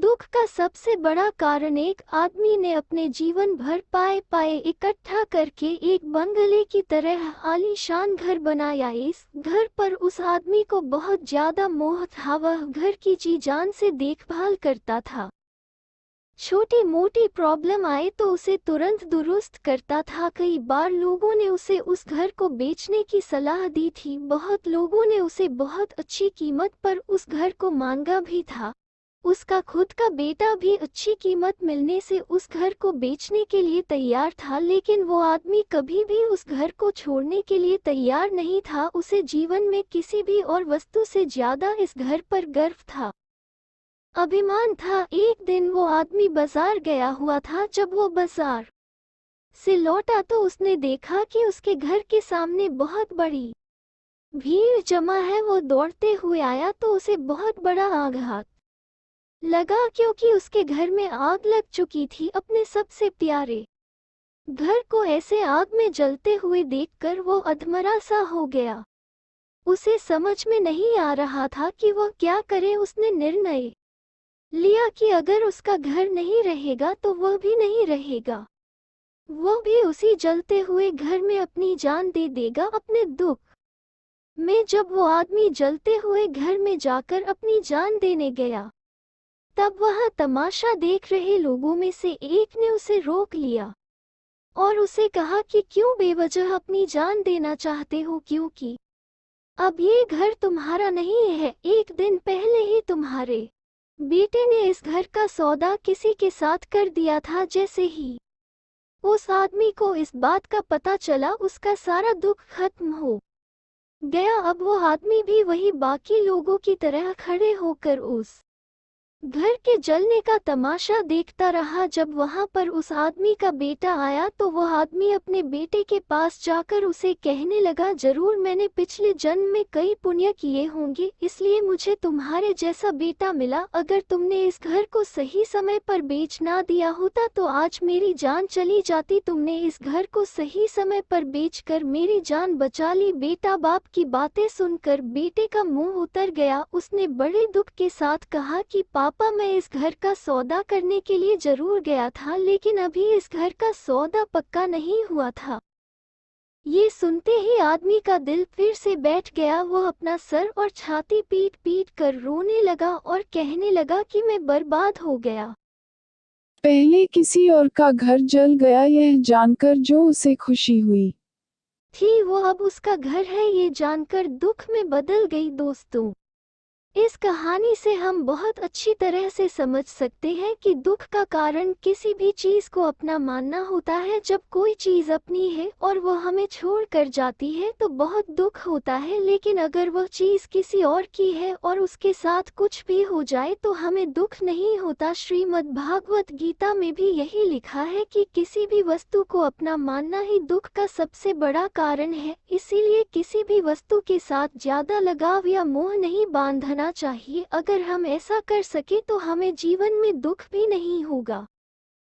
दुख का सबसे बड़ा कारण एक आदमी ने अपने जीवन भर पाए इकट्ठा करके एक बंगले की तरह आलीशान घर बनाया। इस घर पर उस आदमी को बहुत ज्यादा मोह था। वह घर की जी जान से देखभाल करता था। छोटी मोटी प्रॉब्लम आए तो उसे तुरंत दुरुस्त करता था। कई बार लोगों ने उसे उस घर को बेचने की सलाह दी थी। बहुत लोगों ने उसे बहुत अच्छी कीमत पर उस घर को मांगा भी था। उसका खुद का बेटा भी अच्छी कीमत मिलने से उस घर को बेचने के लिए तैयार था, लेकिन वो आदमी कभी भी उस घर को छोड़ने के लिए तैयार नहीं था। उसे जीवन में किसी भी और वस्तु से ज्यादा इस घर पर गर्व था, अभिमान था। एक दिन वो आदमी बाजार गया हुआ था। जब वो बाजार से लौटा तो उसने देखा कि उसके घर के सामने बहुत बड़ी भीड़ जमा है। वो दौड़ते हुए आया तो उसे बहुत बड़ा आघात लगा, क्योंकि उसके घर में आग लग चुकी थी। अपने सबसे प्यारे घर को ऐसे आग में जलते हुए देखकर वो अधमरा सा हो गया। उसे समझ में नहीं आ रहा था कि वह क्या करे। उसने निर्णय लिया कि अगर उसका घर नहीं रहेगा तो वह भी नहीं रहेगा। वह भी उसी जलते हुए घर में अपनी जान दे देगा। अपने दुख में जब वो आदमी जलते हुए घर में जाकर अपनी जान देने गया, तब वह तमाशा देख रहे लोगों में से एक ने उसे रोक लिया और उसे कहा कि क्यों बेवजह अपनी जान देना चाहते हो, क्योंकि अब ये घर तुम्हारा नहीं है। एक दिन पहले ही तुम्हारे बेटे ने इस घर का सौदा किसी के साथ कर दिया था। जैसे ही उस आदमी को इस बात का पता चला, उसका सारा दुख खत्म हो गया। अब वो आदमी भी वही बाकी लोगों की तरह खड़े होकर उस घर के जलने का तमाशा देखता रहा। जब वहां पर उस आदमी का बेटा आया तो वह आदमी अपने बेटे के पास जाकर उसे कहने लगा, जरूर मैंने पिछले जन्म में कई पुण्य किए होंगे, इसलिए मुझे तुम्हारे जैसा बेटा मिला। अगर तुमने इस घर को सही समय पर बेच ना दिया होता तो आज मेरी जान चली जाती। तुमने इस घर को सही समय पर बेचकर मेरी जान बचा ली। बेटा बाप की बातें सुनकर बेटे का मुंह उतर गया। उसने बड़े दुख के साथ कहा कि पापा, मैं इस घर का सौदा करने के लिए जरूर गया था, लेकिन अभी इस घर का सौदा पक्का नहीं हुआ था। ये सुनते ही आदमी का दिल फिर से बैठ गया। वह अपना सर और छाती पीट पीट कर रोने लगा और कहने लगा कि मैं बर्बाद हो गया। पहले किसी और का घर जल गया, यह जानकर जो उसे खुशी हुई थी वो अब उसका घर है, ये जानकर दुख में बदल गई। दोस्तों, इस कहानी से हम बहुत अच्छी तरह से समझ सकते हैं कि दुख का कारण किसी भी चीज को अपना मानना होता है। जब कोई चीज अपनी है और वह हमें छोड़ कर जाती है तो बहुत दुख होता है, लेकिन अगर वह चीज किसी और की है और उसके साथ कुछ भी हो जाए तो हमें दुख नहीं होता। श्रीमद् भागवत गीता में भी यही लिखा है कि किसी भी वस्तु को अपना मानना ही दुख का सबसे बड़ा कारण है। इसीलिए किसी भी वस्तु के साथ ज्यादा लगाव या मोह नहीं बांधना चाहिए। अगर हम ऐसा कर सके तो हमें जीवन में दुख भी नहीं होगा।